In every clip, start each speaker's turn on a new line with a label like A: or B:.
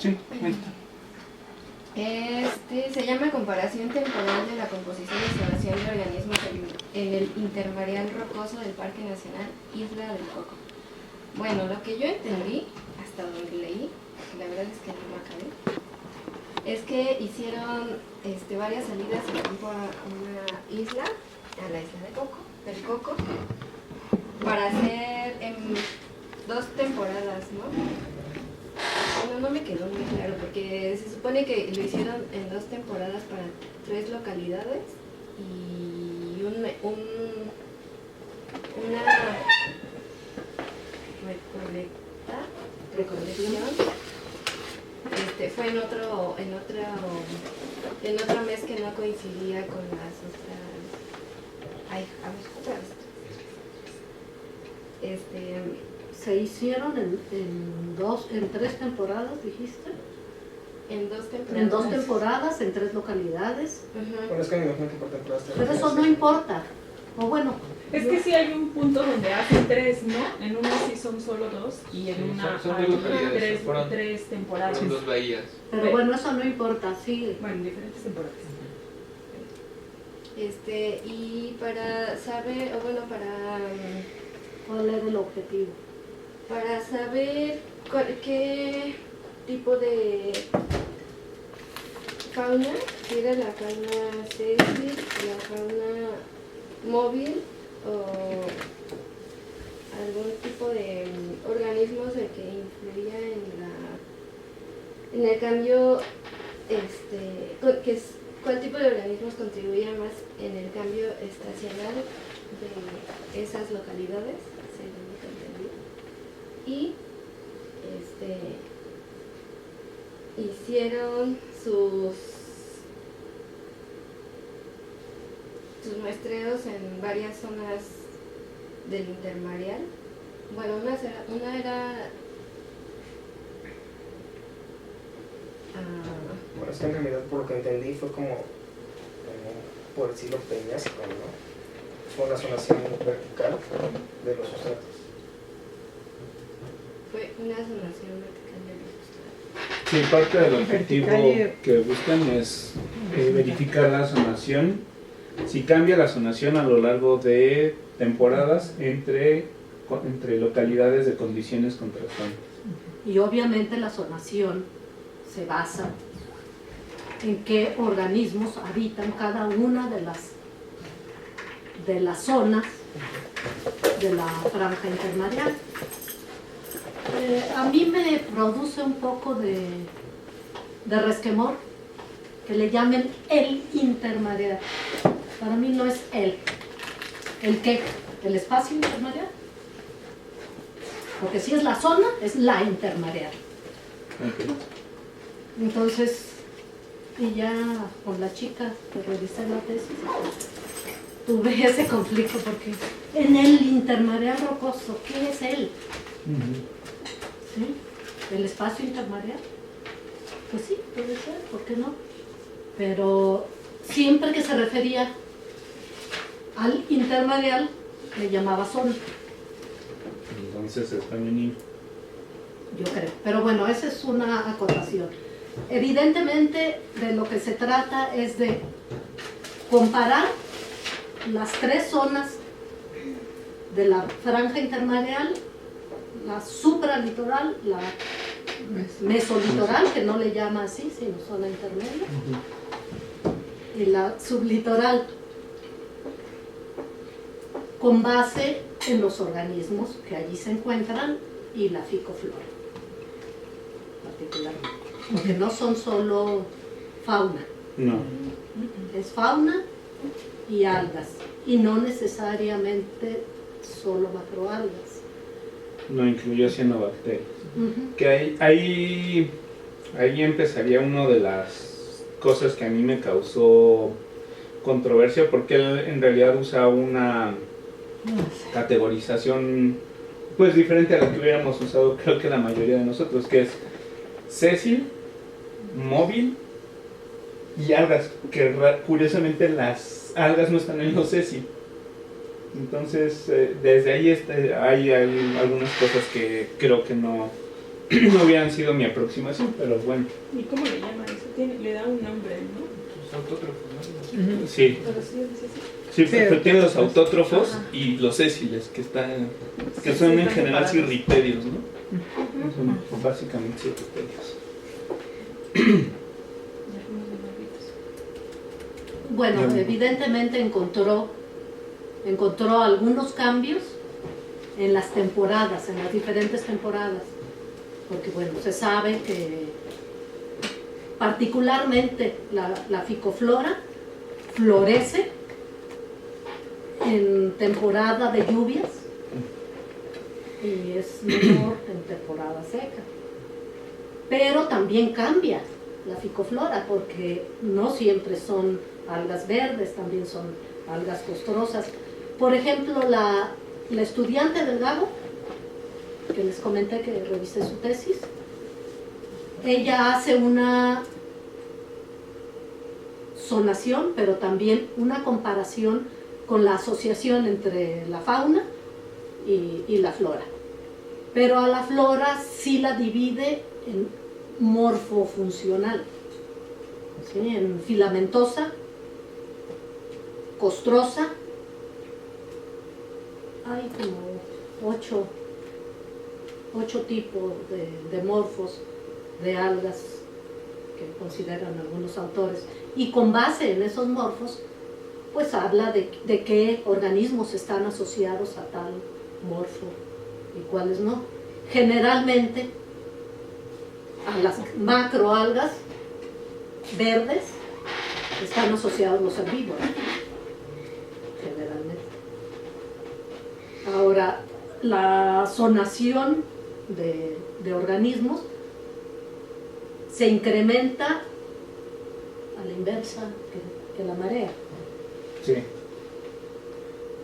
A: Sí, cuenta.
B: Se llama comparación temporal de la composición y observación de organismos en el intermareal rocoso del Parque Nacional Isla del Coco. Bueno, lo que yo entendí, hasta donde leí, la verdad es que no lo acabé, es que hicieron varias salidas en tiempo a una isla, a la isla del Coco, para hacer en 2 temporadas, ¿no? Bueno, no me quedó muy claro, porque se supone que lo hicieron en 2 temporadas para 3 localidades y una recolección fue en otro mes que no coincidía con las otras. Ay, a ver, otra vez.
C: Se hicieron en 3 temporadas, dijiste.
B: En 2 temporadas.
C: En 2 temporadas, en 3 localidades.
D: Bueno, es que me imagino que por temporadas.
C: Pero eso no importa. O bueno.
E: Es que sí hay un punto donde hacen 3, ¿no? En una sí son solo 2 y en una
A: son
E: hay
A: 2 localidades,
E: 3 temporadas.
A: Son 2 bahías.
C: Pero bueno, eso no importa, sí.
E: Bueno, en diferentes temporadas.
B: Y para saber,
C: ¿Cuál era el objetivo?
B: para saber qué tipo de fauna, si era la fauna séssil, la fauna móvil o algún tipo de organismos el que influía en el cambio, cuál tipo de organismos contribuía más en el cambio estacional de esas localidades, según lo que entendí. Y hicieron sus muestreos en varias zonas del intermareal. Bueno, una era
D: Bueno, es que en realidad, por lo que entendí, fue como por decirlo, peñasco, ¿no? Fue una zonación vertical de los sustratos.
B: fue una zonación vertical de los sustratos.
A: Sí, parte del objetivo que buscan es verificar la zonación, si cambia la zonación a lo largo de temporadas entre localidades de condiciones contrastantes.
C: Y obviamente la zonación se basa en qué organismos habitan cada una de las zonas de la franja intermareal. A mí me produce un poco de resquemor que le llamen el intermareal. Para mí no es el. ¿El qué? ¿El espacio intermareal? Porque si es la zona, es la intermareal.
A: Okay.
C: Entonces, y ya con la chica que revisé la tesis, tuve ese conflicto porque en el intermareal rocoso, ¿qué es él? ¿Sí? ¿El espacio intermareal? Pues sí, puede ser, ¿por qué no? Pero siempre que se refería al intermareal, le llamaba zona.
A: Entonces es femenino.
C: Yo creo. Pero bueno, esa es una acotación. Evidentemente, de lo que se trata es de comparar las 3 zonas de la franja intermareal, la supralitoral, la mesolitoral, que no le llama así, sino zona intermedia, y la sublitoral, con base en los organismos que allí se encuentran y la ficoflora, particularmente. Porque no son solo fauna.
A: No.
C: Es fauna y algas. Y no necesariamente solo macroalgas.
A: No incluyó cianobacterias. Que ahí empezaría una de las cosas que a mí me causó controversia, porque él en realidad usa una categorización pues diferente a la que hubiéramos usado, creo que la mayoría de nosotros, que es sésil, móvil y algas, que curiosamente las algas no están en los sésil. Entonces desde ahí hay algunas cosas que creo que no hubieran sido mi aproximación, pero bueno.
E: ¿Y cómo le llama eso? Le da un nombre, ¿no?
D: Sus autótrofos, ¿no?
A: Sí,
E: Pero sí, es así.
A: sí, pero tiene los autótrofos
E: Ajá.
A: y los sésiles, que
E: Sí,
A: son en
E: están
A: general
E: separados.
A: cirripedios, ¿no? Son básicamente cirripedios.
E: Y algunos animalitos.
C: Bueno,
A: Bien.
C: evidentemente encontró algunos cambios en las temporadas, en las diferentes temporadas, porque bueno, se sabe que particularmente la ficoflora florece en temporada de lluvias y es menor en temporada seca. Pero también cambia la ficoflora porque no siempre son algas verdes, también son algas costrosas. Por ejemplo, la estudiante del Gago, que les comenté que revisé su tesis, ella hace una zonación, pero también una comparación con la asociación entre la fauna y la flora. Pero a la flora sí la divide en morfofuncional, ¿sí? En filamentosa, costrosa. Hay como 8 tipos de morfos de algas que consideran algunos autores, y con base en esos morfos pues habla de qué organismos están asociados a tal morfo y cuáles no. Generalmente a las macroalgas verdes están asociados los herbívoros, generalmente. Ahora, la zonación de organismos se incrementa a la inversa que la marea.
A: Sí.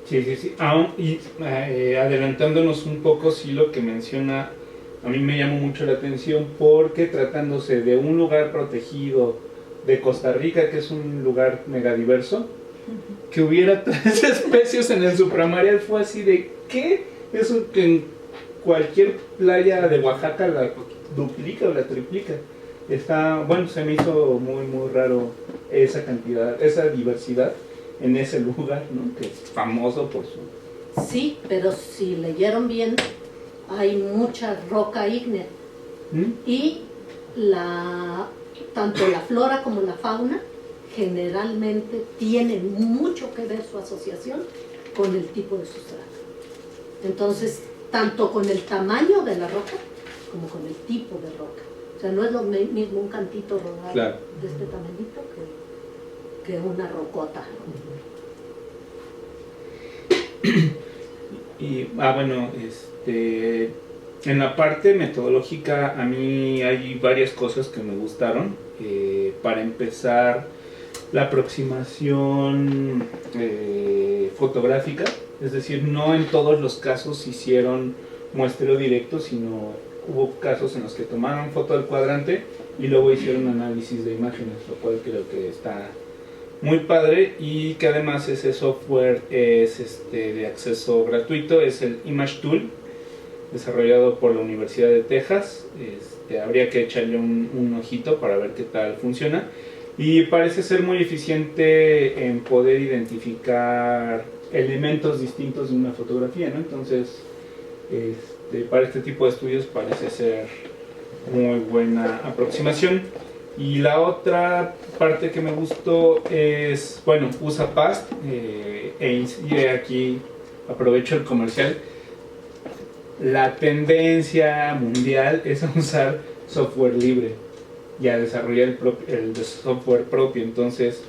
A: Sí. Y adelantándonos un poco, sí, lo que menciona, a mí me llamó mucho la atención porque tratándose de un lugar protegido de Costa Rica, que es un lugar megadiverso, que hubiera 3 especies en el supramarial fue así de ¿qué? Eso que en cualquier playa de Oaxaca la duplica o la triplica. Bueno, se me hizo muy muy raro esa cantidad, esa diversidad en ese lugar, ¿no? Que es famoso por su...
C: Sí, pero si leyeron bien, hay mucha roca ígnea y tanto la flora como la fauna generalmente tienen mucho que ver su asociación con el tipo de sustrato. Entonces, tanto con el tamaño de la roca como con el tipo de roca. O sea, no es lo mismo un cantito rodado
A: Claro.
C: de este tamañito que una rocota.
A: Y, bueno, en la parte metodológica a mí hay varias cosas que me gustaron. Para empezar, la aproximación fotográfica, es decir, no en todos los casos hicieron muestreo directo, sino hubo casos en los que tomaron foto del cuadrante y luego hicieron análisis de imágenes, lo cual creo que está muy padre, y que además ese software es de acceso gratuito, es el Image Tool, desarrollado por la Universidad de Texas. Habría que echarle un ojito para ver qué tal funciona, y parece ser muy eficiente en poder identificar elementos distintos de una fotografía, ¿no? Entonces, para este tipo de estudios parece ser muy buena aproximación. Y la otra parte que me gustó es, bueno, usa PAST, y aquí aprovecho el comercial. La tendencia mundial es a usar software libre y a desarrollar el software propio, entonces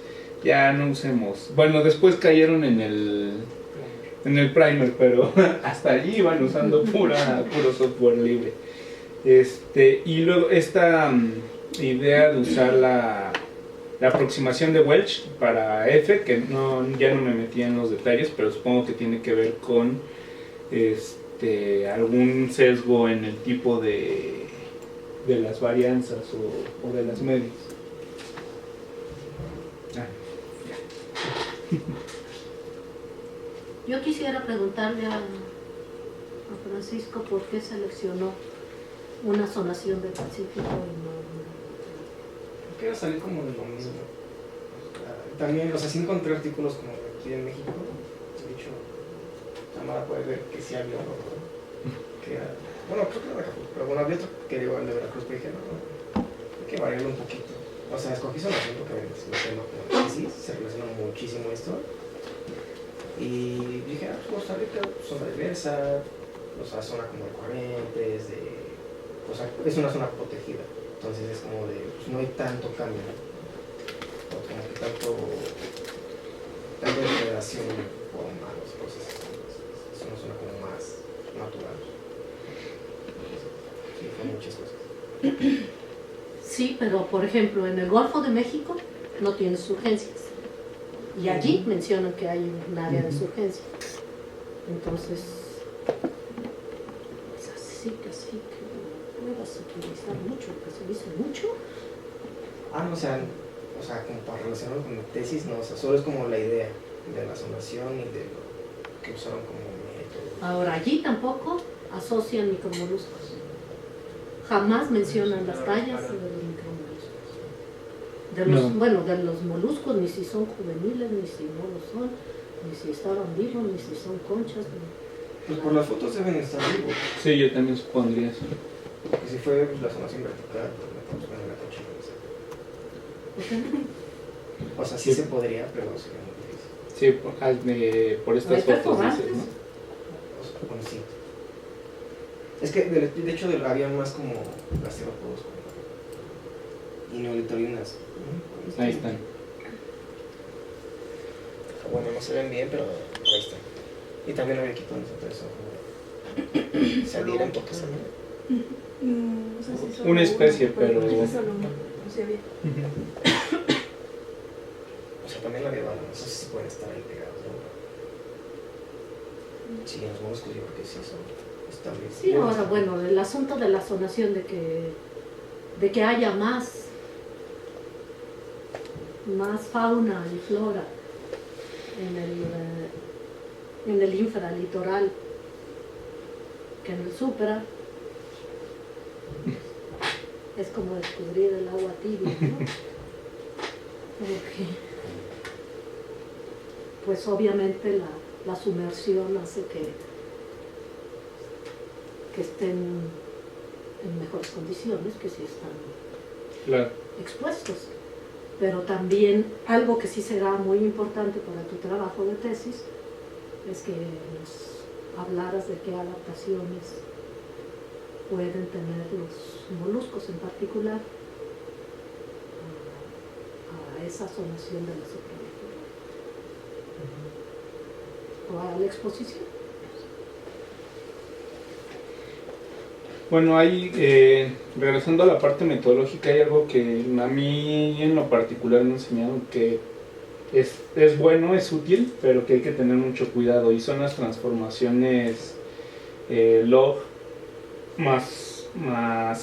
A: ya no usemos, bueno, después cayeron en el primer, pero hasta allí iban usando puro software libre. Y luego esta idea de usar la aproximación de Welch para F, que ya no me metí en los detalles, pero supongo que tiene que ver con algún sesgo en el tipo de las varianzas o de las medias.
C: Yo quisiera preguntarle a Francisco por qué seleccionó una zonación del Pacífico y no
D: Quiero salir como de lo mismo. También, o sea, sí encontré artículos como aquí en México. De hecho, Tamara puede ver que sí había uno, ¿no? Que era, bueno, creo que era de Acapulco, pero bueno, había otro que era igual de Veracruz, pero dije, no, hay que variarlo un poquito. O sea, escogí zonación porque me tema como sí, se relaciona muchísimo esto. Y dije, pues Costa Rica, zona diversa, o sea, zona como de corrientes, o sea, es una zona protegida. Entonces es como de, pues no hay tanto cambio, ¿no? O como que tanta degradación por malas cosas. Es una zona como más natural. Sí, con muchas cosas.
C: Sí, pero por ejemplo, en el Golfo de México no tiene surgencias. Y allí mencionan que hay un área de surgencia. Entonces, es así que puedas utilizar mucho, que se dice mucho.
D: No, o sea, como para relacionarlo con mi tesis, no, o sea, solo es como la idea de la zonación y de lo que usaron como método.
C: Ahora, allí tampoco asocian micromoluscos. Jamás mencionan las tallas de los micromoluscos. Bueno, de los moluscos, ni si son juveniles, ni si no lo son, ni si estaban vivos, ni si son conchas.
D: Pues por las fotos deben estar vivos.
A: Sí, yo también supondría eso.
D: Porque si fue pues, la zonación vertical, pues me pongo en la concha. O sea, sí se podría, pero sería muy difícil.
A: Sí, por estas fotos dices, ¿no?
D: O sea, bueno, sí. Es que de hecho había más como gasterópodos y neolitorinas.
A: Ahí están.
D: Bueno, no se ven bien, pero ahí están. Y también había quitones, entonces se adhieren porque se ven.
E: No sé si solo
A: Una especie,
E: uno,
A: pero...
E: solo uno. O sea, bien.
D: O sea, también había balas, no sé si pueden estar ahí pegados, ¿no? Sí, los moluscos yo creo que sí son estables.
C: Sí, ahora bueno, el asunto de la zonación, de que haya más fauna y flora en el infralitoral que en el supra, es como descubrir el agua tibia, ¿no? Porque, pues obviamente la sumersión hace que estén en mejores condiciones que si están expuestos. Pero también algo que sí será muy importante para tu trabajo de tesis es que nos hablaras de qué adaptaciones pueden tener los moluscos en particular a esa zonación de la supralitoral o a la exposición.
A: Bueno, ahí, regresando a la parte metodológica, hay algo que a mí en lo particular me enseñaron que es bueno, es útil, pero que hay que tener mucho cuidado, y son las transformaciones log más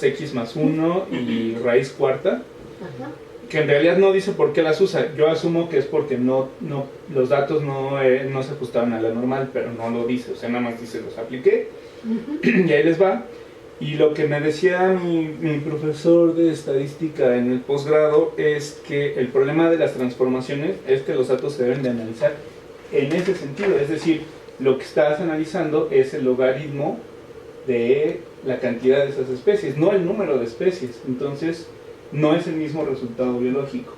A: x más 1 y raíz cuarta.
C: Ajá.
A: Que en realidad no dice por qué las usa. Yo asumo que es porque los datos no se ajustaban a la normal, pero no lo dice, o sea, nada más dice los apliqué. Y ahí les va. Y lo que me decía mi profesor de estadística en el posgrado es que el problema de las transformaciones es que los datos se deben de analizar en ese sentido, es decir, lo que estás analizando es el logaritmo de la cantidad de esas especies, no el número de especies. Entonces no es el mismo resultado biológico.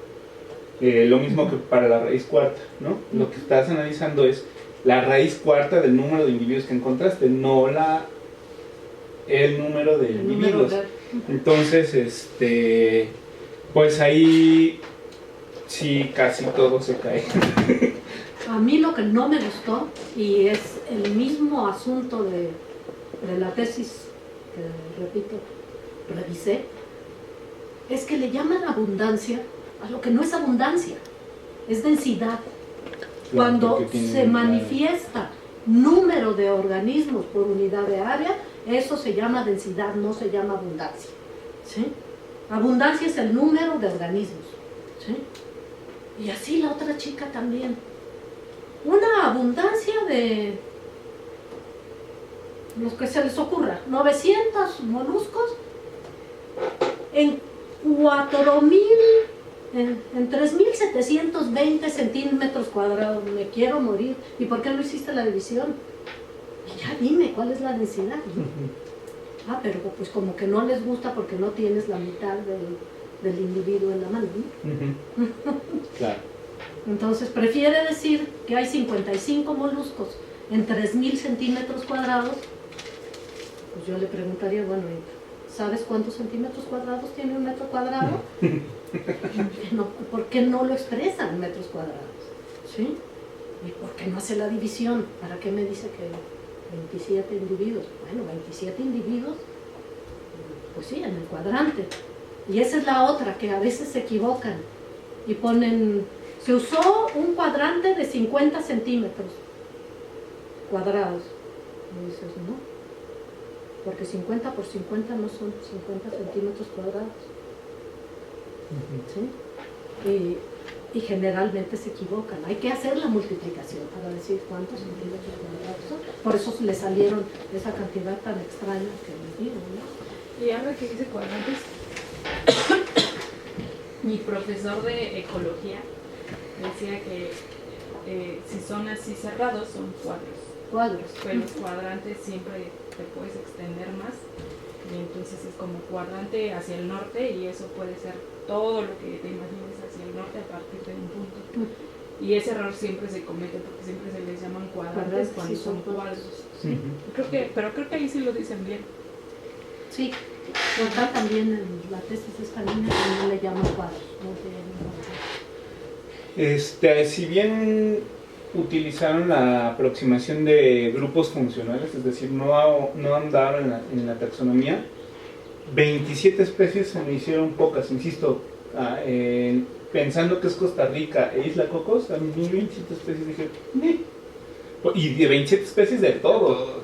A: Lo mismo que para la raíz cuarta, ¿no? Lo que estás analizando es la raíz cuarta del número de individuos que encontraste, no el número de individuos. Entonces, pues ahí sí casi todo se cae.
C: A mí lo que no me gustó, y es el mismo asunto de la tesis que, repito, revisé, es que le llaman abundancia a lo que no es abundancia, es densidad. Cuando se manifiesta número de organismos por unidad de área, eso se llama densidad, no se llama abundancia. ¿Sí? Abundancia es el número de organismos. ¿Sí? Y así la otra chica también. Una abundancia de los que se les ocurra, 900 moluscos en 4,000, en 3,720 centímetros cuadrados. Me quiero morir. ¿Y por qué no hiciste la división? Y ya dime, ¿cuál es la densidad? Ah, pero pues como que no les gusta porque no tienes la mitad del individuo en la mano, ¿no?
A: Claro.
C: Entonces prefiere decir que hay 55 moluscos en 3,000 centímetros cuadrados. Pues yo le preguntaría, bueno, ¿sabes cuántos centímetros cuadrados tiene un metro cuadrado? ¿Por qué no lo expresa en metros cuadrados? ¿Sí? ¿Y por qué no hace la división? ¿Para qué me dice que 27 individuos? Bueno, 27 individuos, pues sí, en el cuadrante. Y esa es la otra, que a veces se equivocan y ponen, se usó un cuadrante de 50 centímetros cuadrados. Y dices, no, porque 50 por 50 no son 50 centímetros cuadrados. ¿Sí? Y generalmente se equivocan. Hay que hacer la multiplicación para decir cuántos centímetros cuadrados son. Por eso le salieron esa cantidad tan extraña que les digo, ¿no?
E: Y ahora que dice cuadrantes, mi profesor de ecología decía que si son así cerrados son cuadros, pero los cuadrantes siempre te puedes extender más, y entonces es como cuadrante hacia el norte, y eso puede ser todo lo que te imagines hacia el norte a partir de un punto. Y ese error siempre se comete porque siempre se les llaman cuadrantes cuando
C: sí,
E: son cuadros. ¿Sí? Pero creo que ahí sí lo dicen bien.
C: Sí, acá también en la tesis de esta niña también le llaman cuadros.
A: Si bien utilizaron la aproximación de grupos funcionales, es decir, no andaron en la taxonomía, 27 especies se me hicieron pocas, insisto, pensando que es Costa Rica e Isla Cocos, a mí 27 especies dije, y de 27 especies de todo.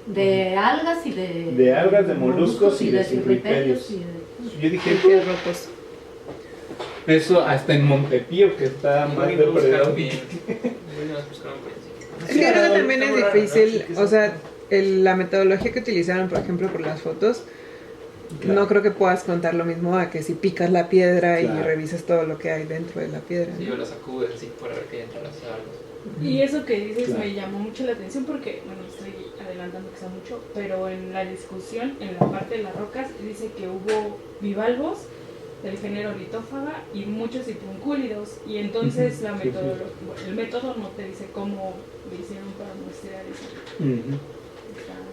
C: De algas y de...
A: De algas, de moluscos y de cirripedios. Yo dije,
F: ¿qué rotos?
A: Eso hasta en Montepío, que está más depredado.
F: Es que creo que también es difícil, o sea, la metodología que utilizaron, por ejemplo, por las fotos, no creo que puedas contar lo mismo a que si picas la piedra y revisas todo lo que hay dentro de la piedra.
G: Sí, o la sacudes así para ver qué hay entre las algas.
E: Y eso que dices me llamó mucho la atención porque, bueno, estoy adelantando quizá mucho, pero en la discusión, en la parte de las rocas, dice que hubo bivalvos del género litófaga y muchos hipuncúlidos, y entonces la metodología, el método no te dice cómo lo hicieron para muestrear eso.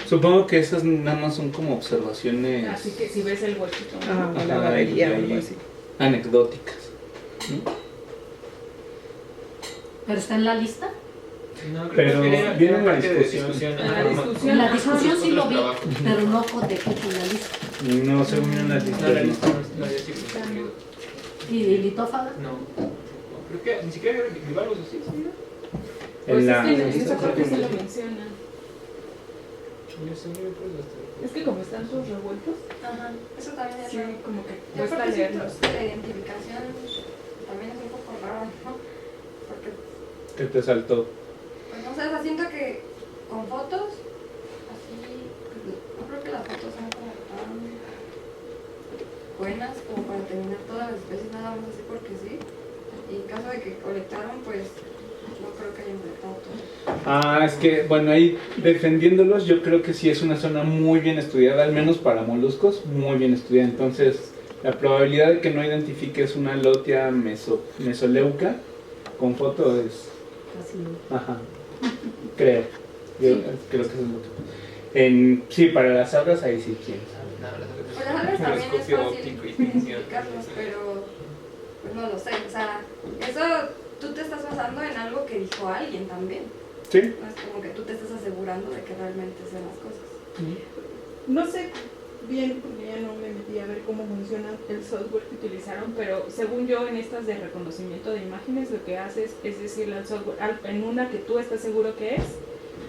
A: Supongo que esas nada más son como observaciones.
E: Así que si ves el huequito,
F: la galería o algo así.
A: Anecdóticas.
C: ¿Pero está en la lista?
G: No,
A: Pero viene en la
G: parte de
A: discusión.
C: En la discusión sí lo vi, pero no de qué en la lista.
A: No, según en la
G: No,
A: lista.
G: la lista no había circunscrito.
C: ¿Y litófaga?
G: No. Creo que ni siquiera era bivalvos así, ¿sí?
E: pues
A: En
E: es que en
A: la
E: esa parte se lo menciona.
G: Yo sé, pues
E: Es que como están todos revueltos,
B: Ajá, eso también es
E: sí,
B: raro.
E: como que
B: Yo
E: cuesta
B: creo que
E: leerlos.
B: la identificación también es un poco rara, ¿no? Porque,
A: que te saltó.
B: pues no sé, o sea, siento que con fotos, así, no creo que las fotos sean como tan buenas como para determinar todas las especies nada más así porque sí. Y en caso de que colectaron, pues no creo que hayan colectado todo.
A: Es que, bueno, ahí defendiéndolos, yo creo que sí es una zona muy bien estudiada, al menos para moluscos, muy bien estudiada. Entonces, la probabilidad de que no identifiques una lotia mesoleuca con foto es...
C: Así.
A: Ajá, creo. Yo creo que eso es lo que... sí, para las algas ahí sí, quién sabe.
B: Pues las algas también es
G: Microscopio
B: fácil
G: óptico y tinción.
B: identificarlos, pero pues no lo sé. O sea, eso tú te estás basando en algo que dijo alguien también.
A: ¿Sí?
B: No es como que tú te estás asegurando de que realmente sean las cosas.
E: No sé bien, porque ya no me metí a ver cómo funciona el software que utilizaron, pero según yo en estas de reconocimiento de imágenes lo que haces es decirle al software, en una que tú estás seguro que es,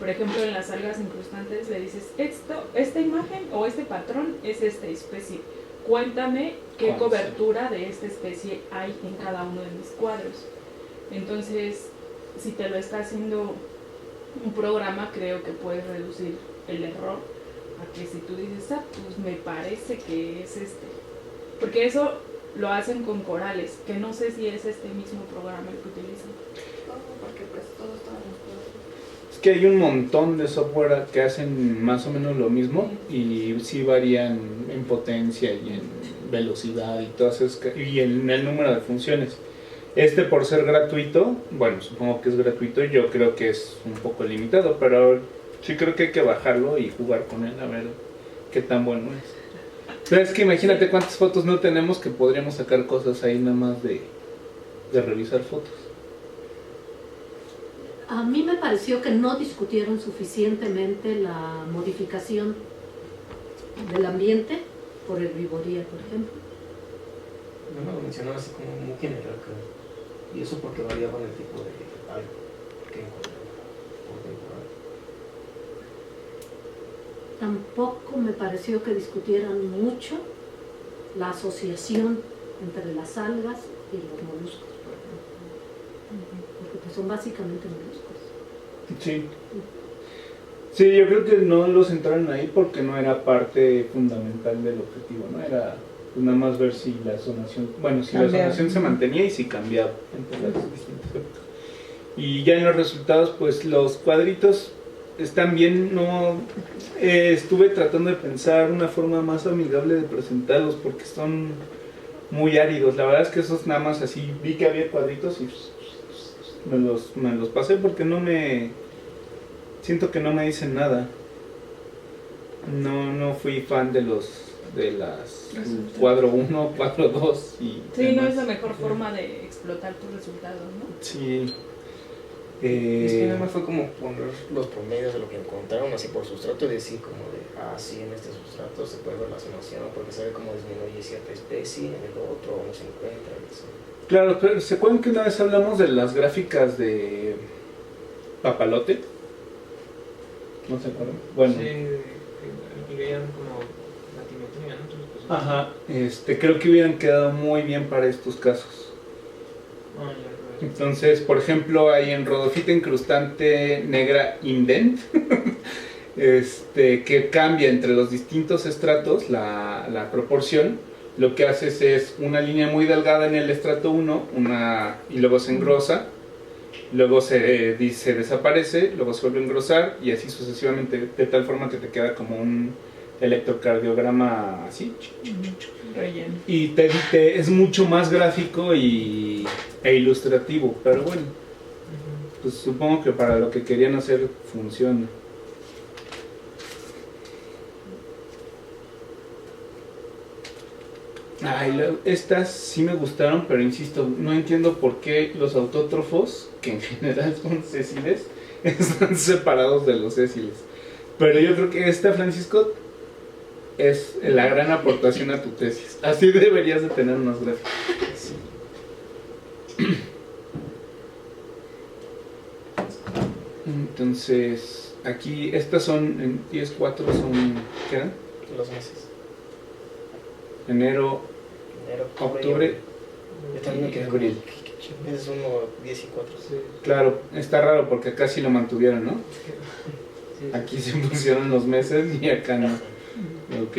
E: por ejemplo en las algas incrustantes le dices, esta imagen o este patrón es esta especie, cuéntame qué cobertura de esta especie hay en cada uno de mis cuadros. Entonces, si te lo está haciendo un programa, creo que puedes reducir el error a que si tú dices, pues me parece que es este. Porque eso lo hacen con Corales, que no sé si es este mismo programa el que utilizan.
B: Porque pues todos estaban los juegos.
A: Es que hay un montón de software que hacen más o menos lo mismo y sí varían en potencia y en velocidad y todas esas, y en el número de funciones. Este, por ser gratuito, bueno, supongo que es gratuito, yo creo que es un poco limitado, pero sí creo que hay que bajarlo y jugar con él a ver qué tan bueno es. Pero es que imagínate cuántas fotos no tenemos que podríamos sacar cosas ahí nada más de revisar fotos.
C: A mí me pareció que no discutieron suficientemente la modificación del ambiente por herbivoría, por ejemplo.
D: No lo mencionaba así como muy general, creo. Y eso porque varía con el tipo de algo que encontramos por temporada.
C: Tampoco me pareció que discutieran mucho la asociación entre las algas y los moluscos, por ejemplo. Porque pues son básicamente moluscos.
A: Sí. Sí, yo creo que no los entraron ahí porque no era parte fundamental del objetivo, ¿no? Era nada más ver si la zonación, bueno, si la zonación se mantenía y si cambiaba entre las distintas épocas. Y ya en los resultados, pues los cuadritos están bien, no estuve tratando de pensar una forma más amigable de presentarlos porque son muy áridos. La verdad es que esos nada más así vi que había cuadritos y me los pasé porque siento que no me dicen nada. No fui fan de las cuadro 1, cuadro 2 y
E: Sí,
A: demás.
E: no es la mejor forma de explotar tus resultados, ¿no?
A: Sí.
D: Es que nada más fue como poner los promedios de lo que encontraron así por sustrato y decir como de, sí, en este sustrato se puede ver la zonación porque se ve como disminuye cierta especie, en el otro no se encuentra. Así.
A: Claro, pero ¿se acuerdan que una vez hablamos de las gráficas de Papalote? ¿No se acuerdan? Bueno.
G: Sí, y veían como batimetría, ¿no? Entonces, pues,
A: Ajá, creo que hubieran quedado muy bien para estos casos.
G: ya, ya.
A: Entonces, por ejemplo, hay en Rhodophyta incrustante negra indent, que cambia entre los distintos estratos la proporción. Lo que haces es una línea muy delgada en el estrato 1 y luego se engrosa, luego se desaparece, luego se vuelve a engrosar y así sucesivamente, de tal forma que te queda como un electrocardiograma así.
E: Relleno.
A: Y es mucho más gráfico e ilustrativo, pero bueno, pues supongo que para lo que querían hacer funciona. Estas sí me gustaron, pero insisto, no entiendo por qué los autótrofos, que en general son sésiles, están separados de los sésiles. Pero yo creo que esta, Francisco, es la gran aportación a tu tesis. Así deberías de tener unas gráficas. Entonces, aquí, estas son, en 10-4 son, ¿qué eran?
D: Los meses.
A: Enero, octubre
D: Yo también me
A: y
D: quedé con
A: abril.
D: Es 1, 10 y 4.
G: Sí,
A: Claro, está raro porque acá sí lo mantuvieron, ¿no?
G: sí.
A: Aquí se pusieron los meses y acá no. Ok.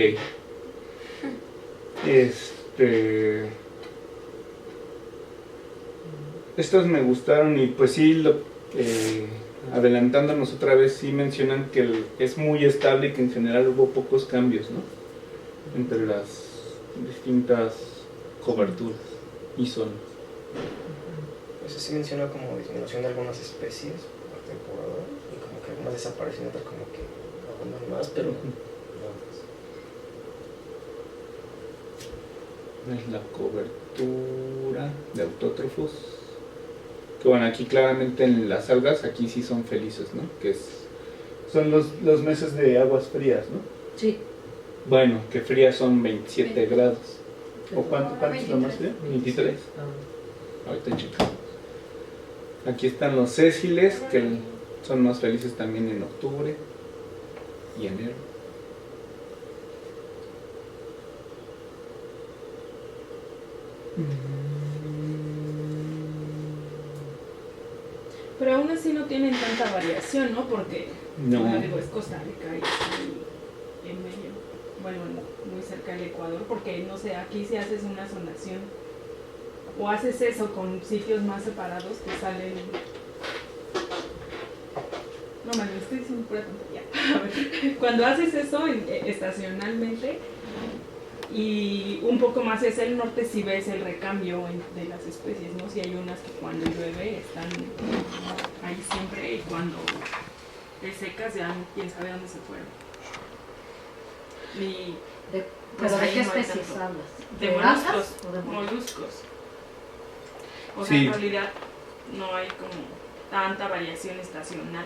A: Estas me gustaron y pues sí, adelantándonos otra vez, sí mencionan que es muy estable y que en general hubo pocos cambios, ¿no? Entre las distintas coberturas y zonas.
D: Pues sí menciona como disminución de algunas especies por temporada y como que algunas desaparecen, otras como que abundan más, pero
A: Es la cobertura de autótrofos. Que bueno, aquí claramente en las algas, aquí sí son felices, ¿no? Que son los meses de aguas frías, ¿no?
C: Sí.
A: Bueno, que frías son 27
B: 20.
A: grados. ¿O cuánto es lo más frío? 23.
G: Ah,
A: Ahorita checamos. Aquí están los sésiles, que son más felices también en octubre y enero.
E: Pero aún así no tienen tanta variación, ¿no? Porque,
A: No.
E: como digo, es Costa Rica y en medio. bueno, muy cerca del Ecuador, porque no sé, aquí si haces una zonación o haces eso con sitios más separados, te salen... No, me estoy diciendo pura tontería. A ver, cuando haces eso estacionalmente y un poco más hacia el norte, si ves el recambio de las especies, ¿no? Si hay unas que cuando llueve están ahí siempre y cuando te secas ya quién sabe dónde se fueron. Y pues
C: ¿Pero de
E: ahí
C: qué
E: no hay
C: especies
E: tanto.
C: hablas?
E: De
C: algas
E: moluscos.
C: o de
E: Moluscos. O sea,
A: Sí.
E: en realidad no hay como tanta variación estacional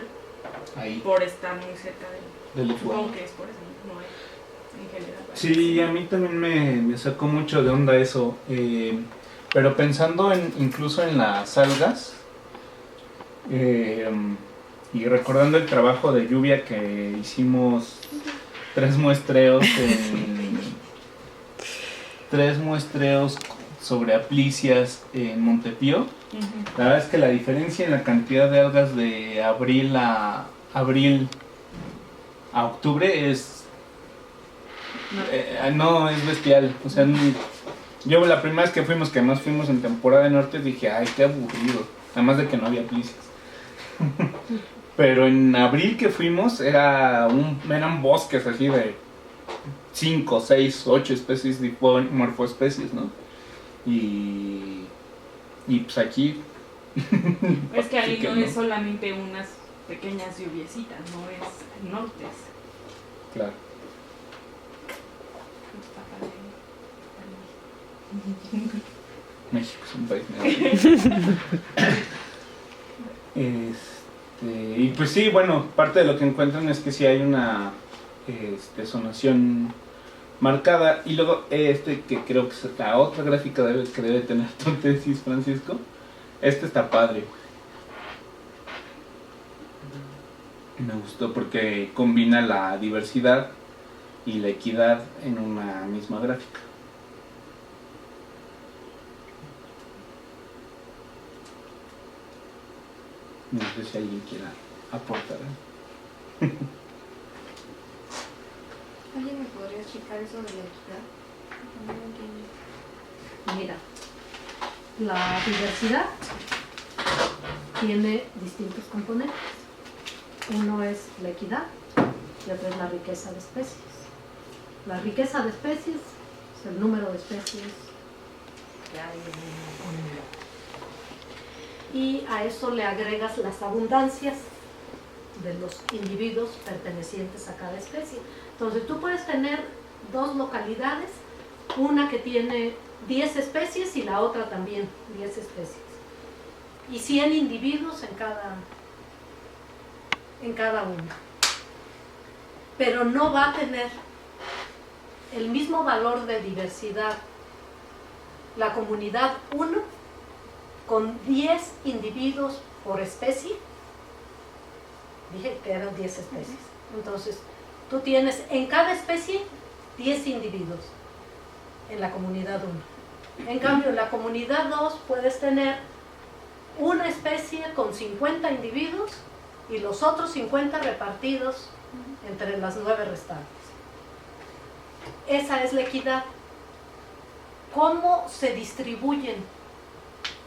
A: Ahí.
E: por estar muy cerca
A: Del Ecuador.
E: Supongo que es por eso, no hay en general.
A: Sí, a mí también me sacó mucho de onda eso. Pero pensando incluso en las algas y recordando el trabajo de lluvia que hicimos 3 muestreos sobre aplicias en Montepío.
E: Ujú.
A: La verdad es que la diferencia en la cantidad de algas de abril a octubre es no, es bestial. O sea, yo la primera vez que fuimos, que además fuimos en temporada de norte, dije, ay, qué aburrido. Además de que no había aplicias. Pero en abril que fuimos eran bosques así de 5, 6, 8 especies de morfoespecies, ¿no? Y pues aquí...
E: Es que ahí
A: sí que
E: no es solamente unas pequeñas lluviecitas, no es nortes.
A: Claro. México es un país negro. Y pues sí, bueno, parte de lo que encuentran es que sí hay una zonación marcada. Y luego que creo que es la otra gráfica que debe tener tu tesis, Francisco. Está padre. Me gustó porque combina la diversidad y la equidad en una misma gráfica. No sé si alguien quiera aportar.
B: ¿Alguien me podría explicar eso de la equidad? No lo entiendo.
C: Mira, la diversidad tiene distintos componentes. Uno es la equidad y otro es la riqueza de especies. La riqueza de especies es el número de especies que hay en una comunidad. Y a eso le agregas las abundancias de los individuos pertenecientes a cada especie. Entonces tú puedes tener 2 localidades, una que tiene 10 especies y la otra también 10 especies. Y 100 individuos en cada una. Pero no va a tener el mismo valor de diversidad la comunidad 1 con 10 individuos por especie. Dije que eran 10 especies. Entonces, tú tienes en cada especie 10 individuos en la comunidad 1. En cambio, en la comunidad 2 puedes tener una especie con 50 individuos y los otros 50 repartidos entre las 9 restantes. Esa es la equidad. ¿Cómo se distribuyen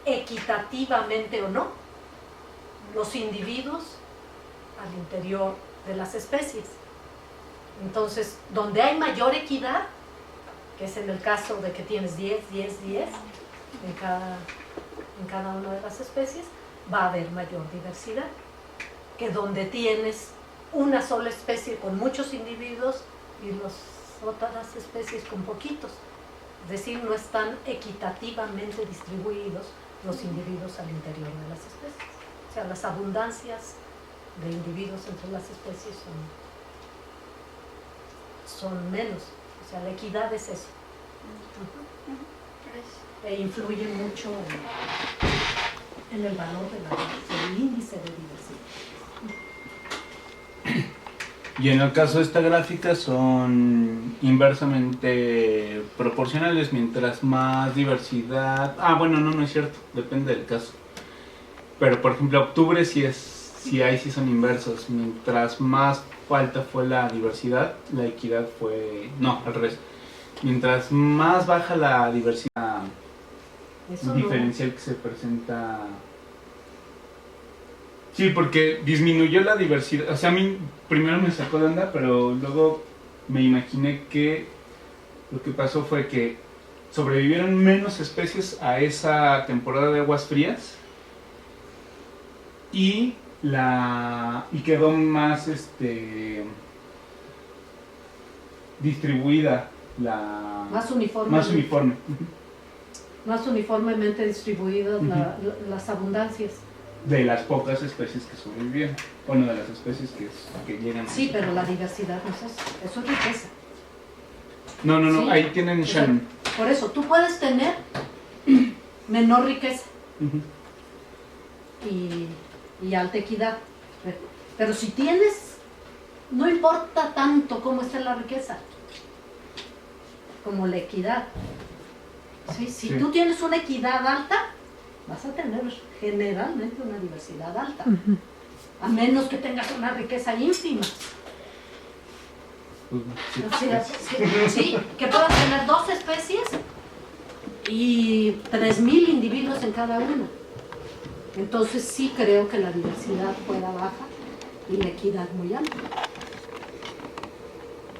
C: equitativamente o no los individuos al interior de las especies? Entonces, donde hay mayor equidad, que es en el caso de que tienes 10, 10, 10 en cada una de las especies, va a haber mayor diversidad que donde tienes una sola especie con muchos individuos y las otras especies con poquitos. Es decir, no están equitativamente distribuidos los individuos al interior de las especies. O sea, las abundancias de individuos entre las especies son menos. O sea, la equidad es eso. E influye mucho en el valor del índice de diversidad.
A: Y en el caso de esta gráfica son inversamente proporcionales, mientras más diversidad... bueno, no es cierto, depende del caso. Pero por ejemplo, octubre sí son inversos, mientras más alta fue la diversidad, la equidad fue... No, al revés. Mientras más baja la diversidad
C: Eso
A: diferencial que se presenta... Sí, porque disminuyó la diversidad. O sea, a mí primero me sacó de onda, pero luego me imaginé que lo que pasó fue que sobrevivieron menos especies a esa temporada de aguas frías y quedó más distribuida
C: más uniforme.
A: más uniforme.
C: Más uniformemente distribuidas las abundancias.
A: De las pocas especies que sobrevivieron. Bueno, de las especies que llegan.
C: Sí, pero la diversidad no es eso. Eso es riqueza.
A: No,
C: Sí.
A: ahí tienen Shannon.
C: Por eso, tú puedes tener menor riqueza y alta equidad. Pero si tienes, no importa tanto cómo esté la riqueza, como la equidad. ¿Sí? Si tú tienes una equidad alta, vas a tener generalmente una diversidad alta. A menos que tengas una riqueza ínfima. O sea, sí, que puedas tener 2 especies y 3.000 individuos en cada una. Entonces sí creo que la diversidad fuera baja y la equidad muy alta.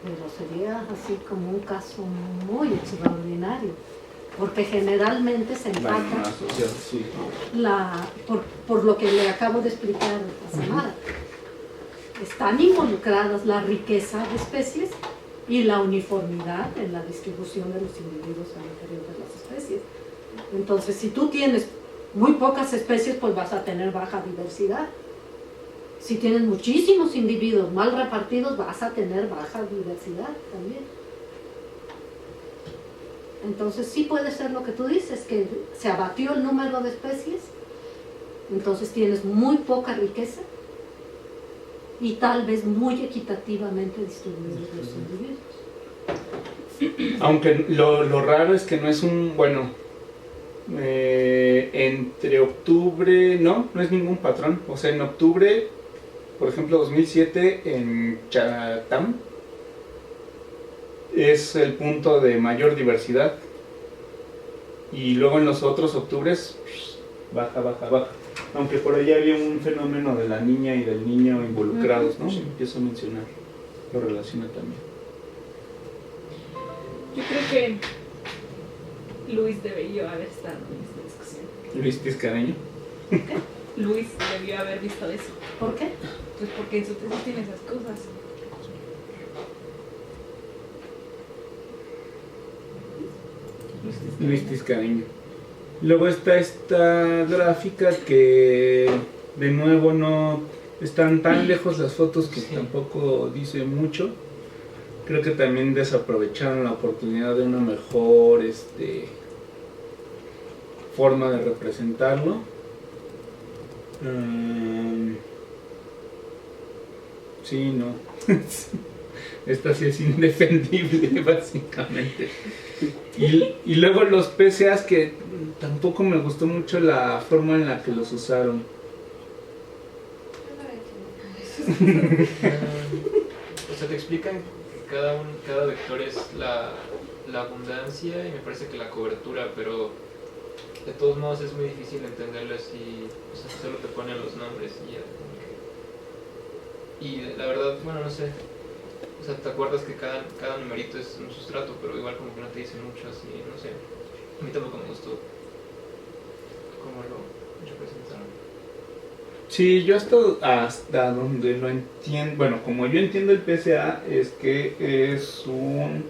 C: Pero sería así como un caso muy extraordinario, porque generalmente se empata por lo que le acabo de explicar a Samara. Están involucradas la riqueza de especies y la uniformidad en la distribución de los individuos al interior de las especies. Entonces, si tú tienes muy pocas especies, pues vas a tener baja diversidad. Si tienes muchísimos individuos mal repartidos, vas a tener baja diversidad también. Entonces, sí puede ser lo que tú dices, que se abatió el número de especies, entonces tienes muy poca riqueza, y tal vez muy equitativamente distribuidos los individuos.
A: Aunque lo raro es que no es un, bueno, entre octubre, no es ningún patrón. O sea, en octubre, por ejemplo, 2007 en Chatham es el punto de mayor diversidad, y luego en los otros octubres baja. Aunque por allá había un fenómeno de la niña y del niño involucrados, ¿no? Empiezo a mencionar, lo relaciona también.
E: Yo creo que Luis debió haber estado en esta discusión.
A: Luis Tiscareño.
E: Luis debió haber visto eso.
C: ¿Por qué?
E: Pues porque en su tesis tiene esas cosas.
A: Luis Tiscareño. Luego está esta gráfica que de nuevo no están tan lejos las fotos que tampoco dice mucho. Creo que también desaprovecharon la oportunidad de una mejor forma de representarlo. Sí, no. Esta sí es indefendible, básicamente. Y luego los PCAs, que tampoco me gustó mucho la forma en la que los usaron.
G: O sea, te explican que cada vector es la abundancia y me parece que la cobertura, pero de todos modos es muy difícil entenderlo así. O sea, solo te ponen los nombres y ya. Y la verdad, bueno, no sé. O sea, te acuerdas que cada numerito es un sustrato, pero igual como que no te dice mucho así, no sé. A mí tampoco me gustó cómo lo representaron.
A: Sí, yo hasta donde lo entiendo, bueno, como yo entiendo el PCA, es que es un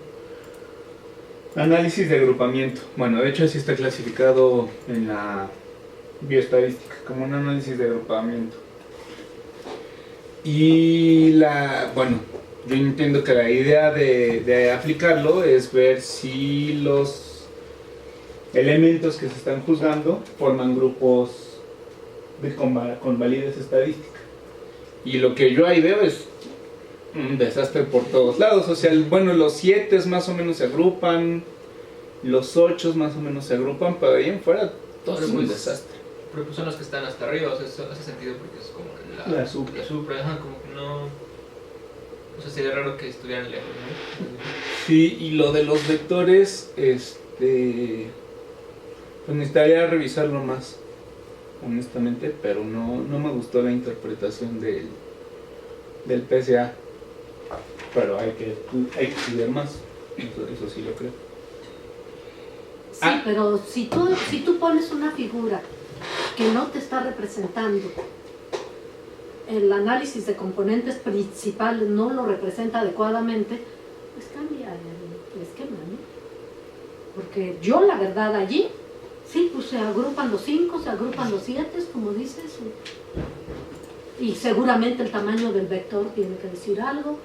A: análisis de agrupamiento. Bueno, de hecho así está clasificado en la bioestadística, como un análisis de agrupamiento. Y bueno, yo entiendo que la idea de aplicarlo es ver si los elementos que se están juzgando forman grupos con validez estadística. Y lo que yo ahí veo es un desastre por todos lados. O sea, bueno, los 7 más o menos se agrupan, los 8 más o menos se agrupan, pero ahí en fuera todo es un desastre.
G: Pero pues son los que están hasta arriba, o sea, eso hace sentido porque es como la supra, como que no... O sea, sería raro que estuvieran lejos, ¿no?
A: Sí, y lo de los vectores, pues necesitaría revisarlo más, honestamente, pero no me gustó la interpretación del PSA. Pero hay que estudiar más, eso sí lo creo.
C: Sí, pero si tú pones una figura que no te está representando, el análisis de componentes principales no lo representa adecuadamente, pues cambia el esquema, ¿no? Porque yo, la verdad, allí, sí, pues se agrupan los 5, se agrupan los 7, como dices, y seguramente el tamaño del vector tiene que decir algo.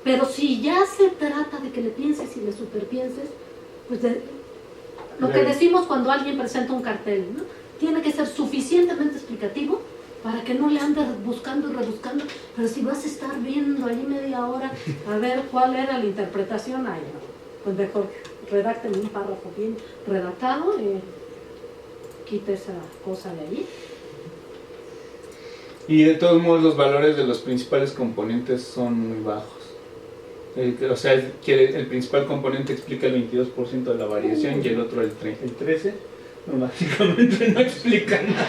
C: Pero si ya se trata de que le pienses y le superpienses, pues lo que decimos cuando alguien presenta un cartel, ¿no? Tiene que ser suficientemente explicativo para que no le andes buscando y rebuscando, pero si vas a estar viendo ahí media hora a ver cuál era la interpretación, ay, no, pues mejor redacten un párrafo bien redactado y quite esa cosa de allí.
A: Y de todos modos los valores de los principales componentes son muy bajos. O sea, el principal componente explica el 22% de la variación y el otro el 13%. No, básicamente no explica nada.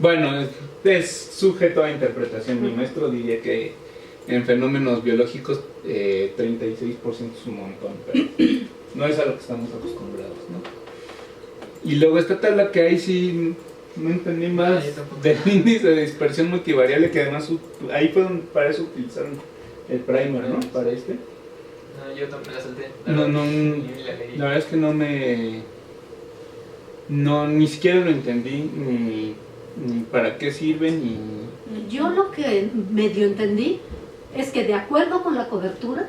A: Bueno, es sujeto a interpretación. Mi maestro diría que en fenómenos biológicos 36% es un montón, pero no es a lo que estamos acostumbrados, ¿no? Y luego esta tabla que hay sí no entendí más del índice de dispersión multivariable, que además ahí fue donde para eso utilizaron el primer, ¿no? Para este.
G: No, yo también la salté.
A: La verdad es que ni siquiera lo entendí, ni para qué sirve, ni...
C: Yo lo que medio entendí es que de acuerdo con la cobertura,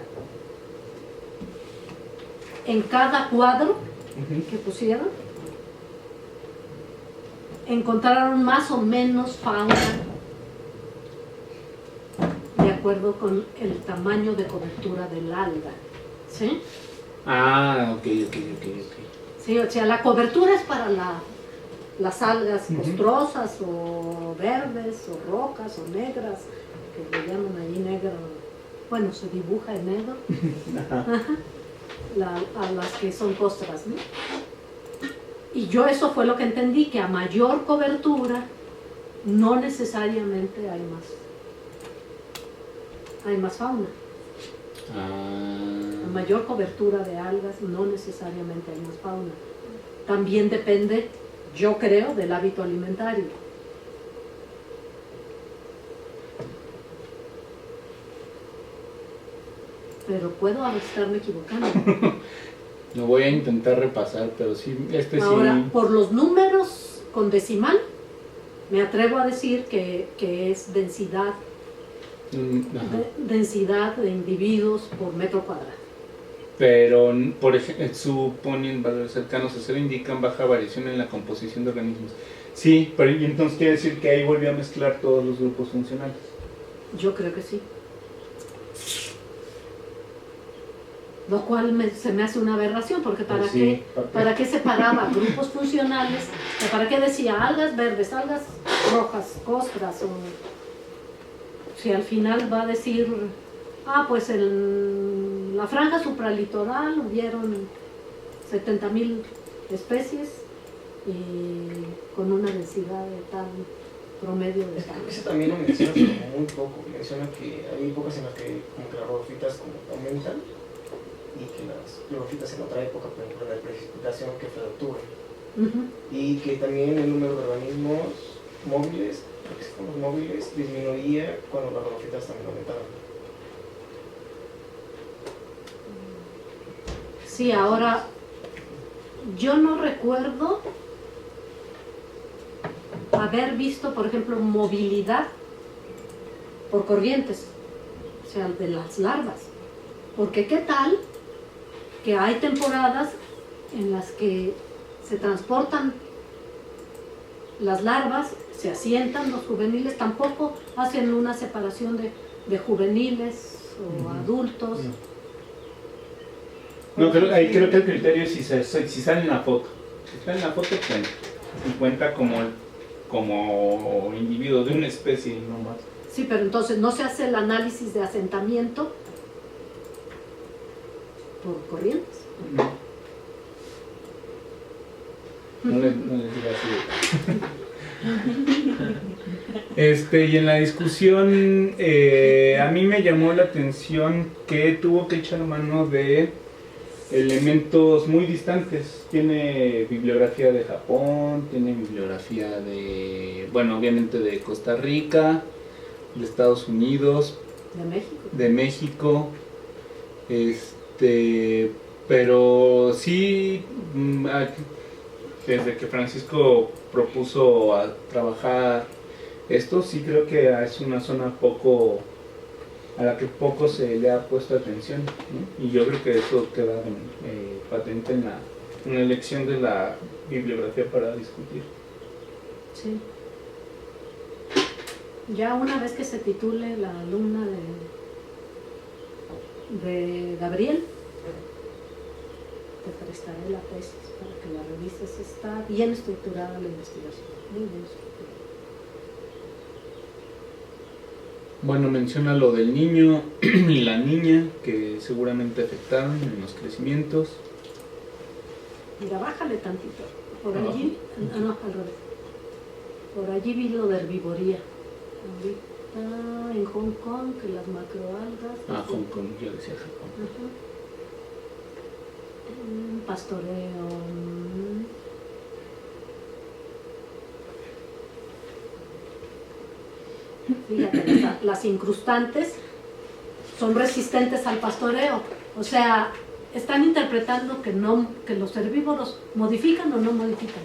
C: en cada cuadro que pusieron, encontraron más o menos fauna de acuerdo con el tamaño de cobertura del alga, ¿sí?
A: Ah, ok.
C: Sí, o sea, la cobertura es para las algas costrosas o verdes o rocas o negras, que le llaman allí negro, bueno, se dibuja en negro, a las que son costras, ¿no? Y yo eso fue lo que entendí, que a mayor cobertura no necesariamente hay más fauna. A mayor cobertura de algas no necesariamente hay más fauna. También depende, yo creo, del hábito alimentario. Pero puedo estarme equivocando.
A: Lo voy a intentar repasar, pero sí,
C: Ahora,
A: sí...
C: por los números con decimal, me atrevo a decir que es densidad de individuos por metro cuadrado.
A: Pero, por ejemplo, suponiendo valores cercanos a cero indican baja variación en la composición de organismos. Sí, pero y entonces quiere decir que ahí volvió a mezclar todos los grupos funcionales.
C: Yo creo que sí. Lo cual se me hace una aberración, porque ¿para qué separaba grupos funcionales? ¿O para qué decía algas verdes, algas rojas, costras? Si al final va a decir, pues en la franja supralitoral hubieron 70,000 especies y con una densidad de tal promedio de tal.
D: Eso también lo menciona como muy poco. Menciona que hay épocas en las que como que las rodófitas como que aumentan y que las clorofitas en otra época, por ejemplo, la precipitación que fue de octubre. Y que también el número de organismos móviles, porque si fuimos móviles, disminuía cuando las rodófitas también aumentaban.
C: Sí, ahora, yo no recuerdo haber visto, por ejemplo, movilidad por corrientes, o sea, de las larvas. Porque qué tal que hay temporadas en las que se transportan las larvas, se asientan los juveniles, tampoco hacen una separación de juveniles o adultos.
A: No, ahí creo que el criterio es si sale en la foto. Si sale en la foto, cuenta. Y cuenta como como individuo de una especie, no más.
C: Sí, pero entonces no se hace el análisis de asentamiento por corrientes.
A: No les diga así. Y en la discusión, a mí me llamó la atención que tuvo que echar mano de elementos muy distantes. Tiene bibliografía de Japón, tiene bibliografía de, bueno, obviamente de Costa Rica, de Estados Unidos, de México, pero sí, desde que Francisco propuso a trabajar esto, sí creo que es una zona a la que poco se le ha puesto atención, ¿no? Y yo creo que eso queda patente en la elección de la bibliografía para discutir.
C: Sí. Ya una vez que se titule la alumna de Gabriel, te prestaré la tesis para que la revises. Está bien estructurada la investigación, muy bien estructurada.
A: Bueno, menciona lo del niño y la niña que seguramente afectaron en los crecimientos.
C: Mira, bájale tantito. Por allí, no, al revés. Por allí vi lo de herbivoría. Ahorita en Hong Kong, que las macroalgas.
A: Hong Kong, yo decía Japón.
C: Pastoreo. Fíjate, las incrustantes son resistentes al pastoreo. O sea, están interpretando que los herbívoros modifican o no modifican.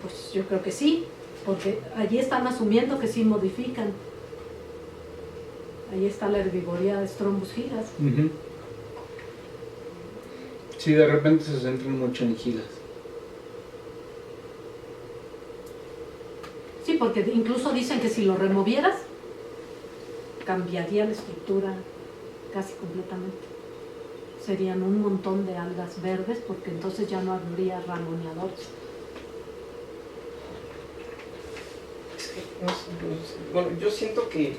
C: Pues yo creo que sí, porque allí están asumiendo que sí modifican. Ahí está la herbivoría de Strombus gigas.
A: Sí, de repente se centran mucho en gigas.
C: Sí, porque incluso dicen que si lo removieras, cambiaría la estructura casi completamente. Serían un montón de algas verdes, porque entonces ya no habría ramoneadores.
D: Bueno, yo siento que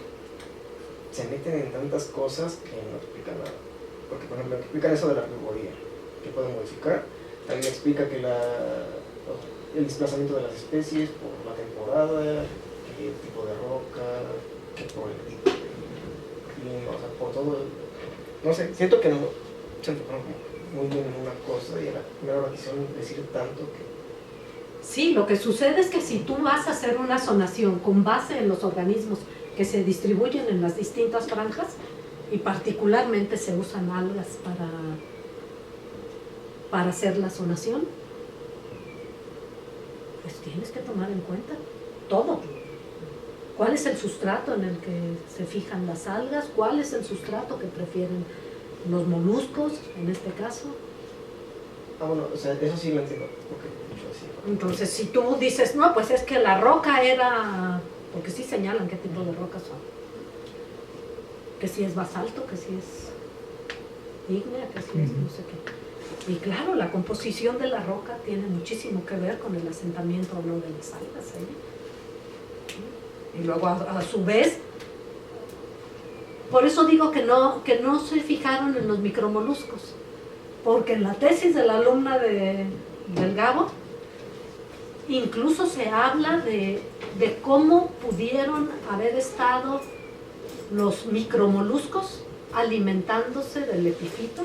D: se meten en tantas cosas que no explican nada. Porque, por ejemplo, explican eso de la herbivoría, que pueden modificar. También explica que el desplazamiento de las especies por la temporada, qué tipo de roca, qué por el tipo de clima, o sea, por todo. No sé, siento que no se enfocaron muy bien en una cosa y a la primera hora quisieron decir tanto que.
C: Sí, lo que sucede es que si tú vas a hacer una zonación con base en los organismos que se distribuyen en las distintas franjas, y particularmente se usan algas para hacer la zonación, pues tienes que tomar en cuenta todo. ¿Cuál es el sustrato en el que se fijan las algas? ¿Cuál es el sustrato que prefieren los moluscos, en este caso?
D: Bueno, o sea, eso sí lo entiendo, porque yo así.
C: Entonces, si tú dices, no, pues es que la roca era, porque sí señalan qué tipo de rocas son, que si es basalto, que si es ígnea, que si es no sé qué. Y claro, la composición de la roca tiene muchísimo que ver con el asentamiento o no de las algas, Y luego, a su vez, por eso digo que no se fijaron en los micromoluscos, porque en la tesis de la alumna del Gabo, incluso se habla de cómo pudieron haber estado los micromoluscos alimentándose del epifito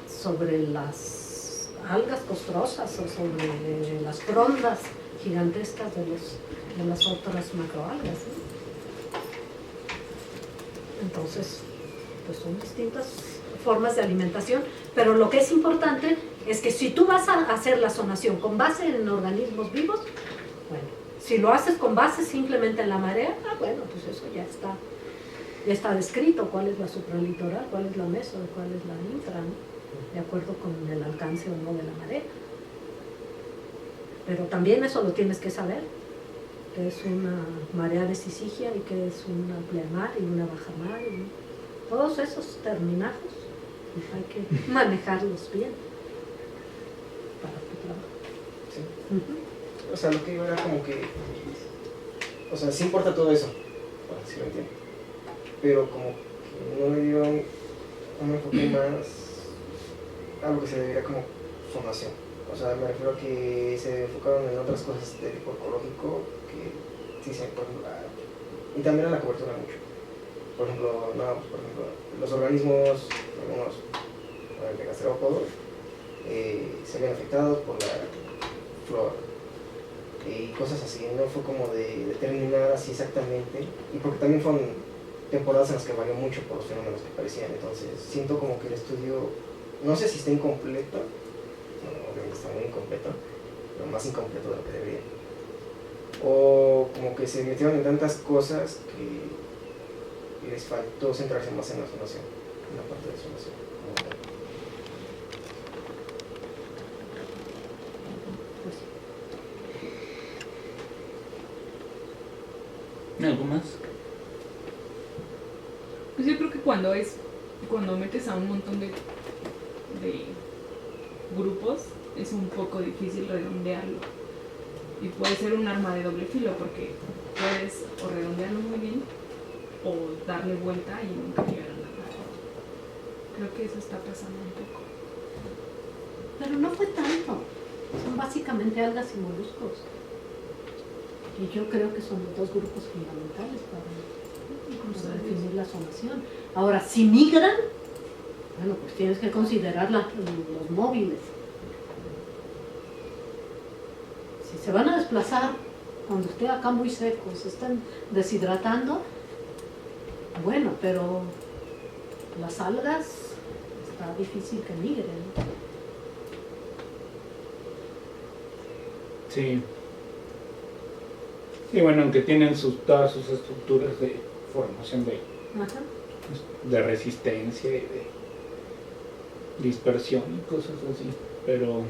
C: sobre las algas costrosas o sobre las frondas gigantescas de las otras macroalgas, Entonces, pues son distintas formas de alimentación, pero lo que es importante es que si tú vas a hacer la zonación con base en organismos vivos, bueno, si lo haces con base simplemente en la marea, bueno, pues eso ya está descrito, cuál es la supralitoral, cuál es la meso, cuál es la infra, de acuerdo con el alcance o no de la marea. Pero también eso lo tienes que saber, que es una marea de Syzygia y que es una pleamar y una bajamar, y todos esos terminajos hay que manejarlos bien para tu trabajo.
D: Sí. o sea, lo que iba era como que, o sea, sí importa todo eso, bueno, sí lo entiendo, pero como que no le dieron un enfoque más a lo que se debería como formación. O sea, me refiero a que se enfocaron en otras cosas de tipo ecológico que sí se, por ejemplo, y también a la cobertura mucho. Por ejemplo, los organismos, algunos de gasterópodos, se ven afectados por la flora y cosas así. No fue como de determinar así exactamente, y porque también fueron temporadas en las que varió mucho por los fenómenos que aparecían. Entonces siento como que el estudio, no sé si está incompleto, obviamente está muy incompleto, pero más incompleto de lo que debería, o como que se metieron en tantas cosas que les faltó centrarse más en la zonación, en la parte de zonación.
A: ¿Algo más?
E: Pues yo creo que cuando metes a un montón de grupos, es un poco difícil redondearlo. Y puede ser un arma de doble filo, porque puedes o redondearlo muy bien o darle vuelta y nunca llegar a nada. Creo que eso está pasando un poco.
C: Pero no fue tanto. Son básicamente algas y moluscos. Y yo creo que son los dos grupos fundamentales para definir la zonación. Ahora, si migran, bueno, pues tienes que considerar los móviles. Si se van a desplazar cuando esté acá muy seco, se están deshidratando, bueno, pero las algas está difícil que migren, ¿no?
A: Sí. Y bueno, aunque tienen todas sus estructuras de formación de resistencia y de dispersión y cosas así, pero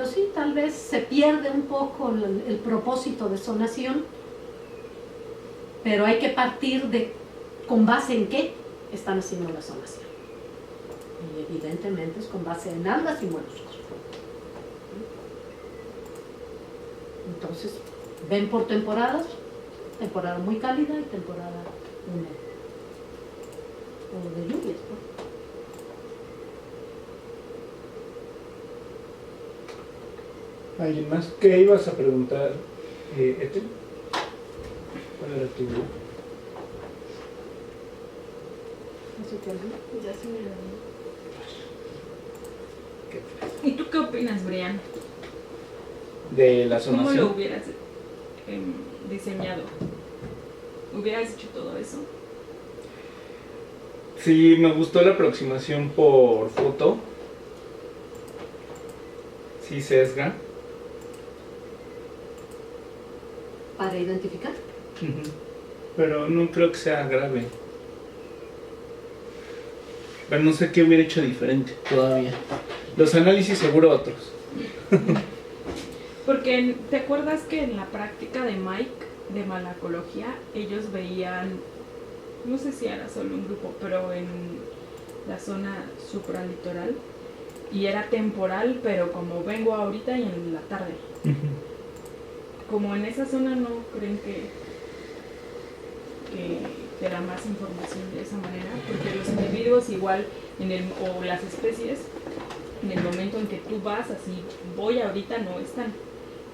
C: sí, tal vez se pierde un poco el propósito de zonación, pero hay que partir de con base en qué están haciendo la zonación. Y evidentemente es con base en algas y moluscos. Entonces, ven por temporadas, temporada muy cálida y temporada húmeda, o de lluvias,
A: ¿no? ¿Alguien más? ¿Qué ibas a preguntar, Ethel? ¿Cuál era tu...?
C: ¿No se te olvida?
E: Ya se me olvidó. ¿Y tú qué opinas, Brian?
A: De la
E: ¿Cómo
A: zonación.
E: lo hubieras diseñado? ¿Hubieras hecho todo eso?
A: Sí, me gustó la aproximación por foto. Sí, sesga.
C: Para identificar.
A: Pero no creo que sea grave. Pero no sé qué hubiera hecho diferente todavía. Los análisis seguro otros.
E: Porque ¿te acuerdas que en la práctica de Mike de malacología ellos veían, no sé si era solo un grupo, pero en la zona supralitoral, y era temporal, pero como vengo ahorita y en la tarde? Como en esa zona, ¿no creen que te da más información de esa manera? Porque los individuos igual, o las especies, en el momento en que tú vas así, voy ahorita, no están,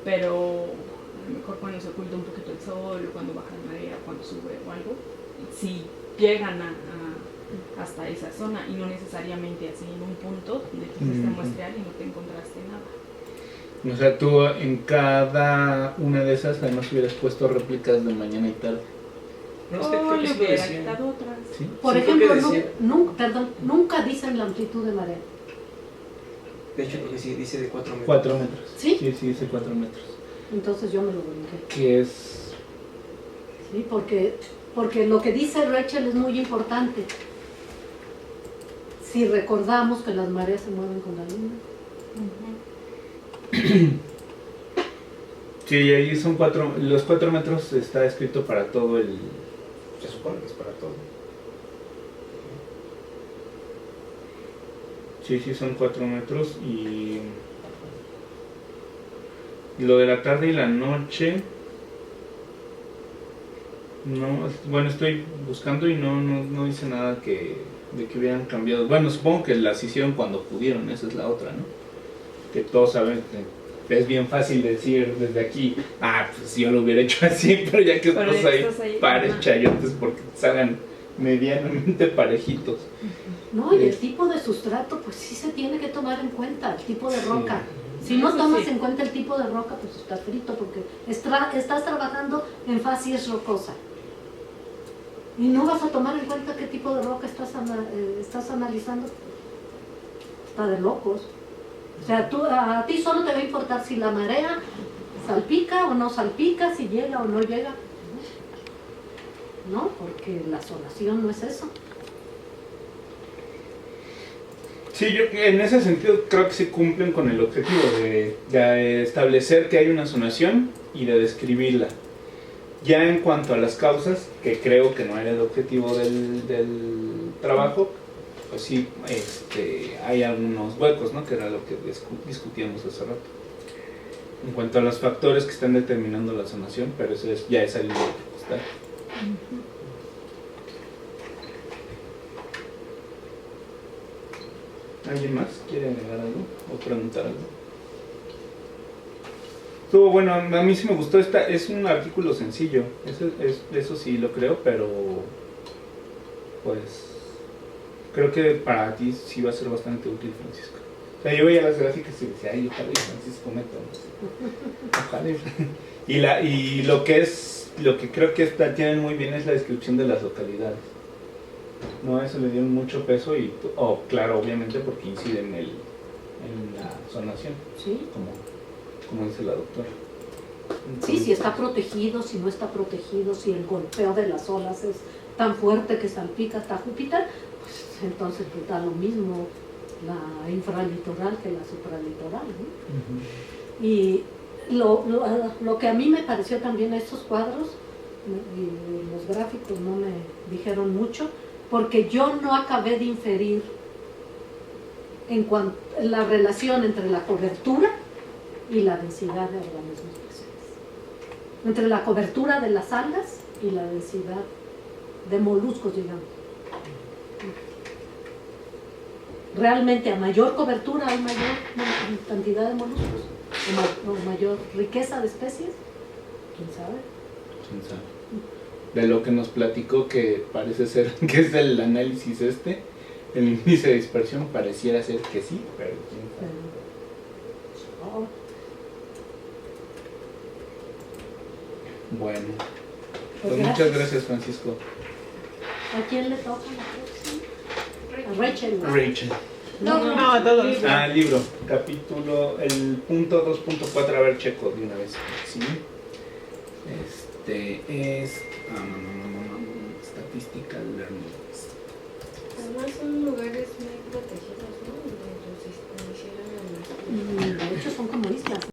E: pero a lo mejor cuando se oculta un poquito el sol, o cuando baja la marea, cuando sube o algo, si llegan hasta esa zona, y no necesariamente así en un punto donde quisiste muestrear y no te encontraste nada.
A: O sea, tú en cada una de esas además hubieras puesto réplicas de mañana y tarde.
D: No, es que creo que
E: le
D: sí lo
E: hubiera
D: decían.
E: quitado otras.
A: ¿Sí?
C: Por
D: Sí,
C: ejemplo,
D: creo que decía.
C: nunca dicen la amplitud de marea.
D: De hecho, creo que sí, dice de 4 metros.
A: 4 metros.
C: ¿Sí?
A: Sí, dice 4 metros.
C: Entonces yo me lo brinqué.
A: Que es...
C: Sí, porque lo que dice Rachel es muy importante. Si recordamos que las mareas se mueven con la luna.
A: Sí, ahí son 4... Los 4 metros está escrito para todo el...
D: Se supone que es para todo.
A: Sí, son 4 metros y... Lo de la tarde y la noche. No, bueno, estoy buscando y no dice nada de que hubieran cambiado. Bueno, supongo que las hicieron cuando pudieron, esa es la otra, ¿no? Que todos saben que es bien fácil decir desde aquí, pues yo lo hubiera hecho así, pero ya que
E: Pero
A: estás
E: estás
A: ahí,
E: ahí,
A: pares
E: ajá.
A: chayotes porque salgan medianamente parejitos.
C: No, y el tipo de sustrato, pues sí se tiene que tomar en cuenta, el tipo de
A: Sí.
C: roca. Si no
E: Eso
C: tomas
E: sí.
C: en cuenta el tipo de roca, pues está frito, porque estás trabajando en facies rocosa. Y no vas a tomar en cuenta qué tipo de roca estás analizando. Está de locos. O sea, a ti solo te va a importar si la marea salpica o no salpica, si llega o no llega. No, porque la zonación no es eso.
A: Sí, yo en ese sentido creo que sí cumplen con el objetivo de establecer que hay una zonación y de describirla. Ya en cuanto a las causas, que creo que no era el objetivo del trabajo, pues sí, hay algunos huecos, ¿no? Que era lo que discutíamos hace rato. En cuanto a los factores que están determinando la zonación, pero eso ya es algo que está. ¿Alguien más quiere agregar algo o preguntar algo? Estuvo bueno, a mí sí me gustó. Es un artículo sencillo, eso sí lo creo, pero pues creo que para ti sí va a ser bastante útil, Francisco. O sea, yo veía las gráficas y decía, ay, ojalá y Francisco meta. Ojalá. Y lo que creo que tienen muy bien es la descripción de las localidades. No, eso le dieron mucho peso claro, obviamente porque incide en la zonación,
C: ¿Sí?
A: como dice la doctora.
C: Sí, si está protegido, si no está protegido, si el golpeo de las olas es tan fuerte que salpica hasta Júpiter, pues entonces pues, da lo mismo la infralitoral que la supralitoral, ¿no? Y lo que a mí me pareció también estos cuadros y los gráficos no me dijeron mucho, porque yo no acabé de inferir en cuanto la relación entre la cobertura y la densidad de organismos presentes, entre la cobertura de las algas y la densidad de moluscos, digamos. Realmente a mayor cobertura hay mayor cantidad de moluscos o mayor riqueza de especies, quién sabe.
A: ¿Quién sabe? De lo que nos platicó, que parece ser que es el análisis el índice de dispersión pareciera ser que sí, pero quién sabe.
C: Oh,
A: Bueno,
C: pues
A: pues muchas gracias, Francisco.
C: ¿A quién le toca la próxima? A Rachel. ¿No?
A: Rachel.
F: No, a todos.
A: Libro, capítulo, el punto 2.4, a ver, checo de una vez. Sí. Es Statistical Learning.
B: Además son lugares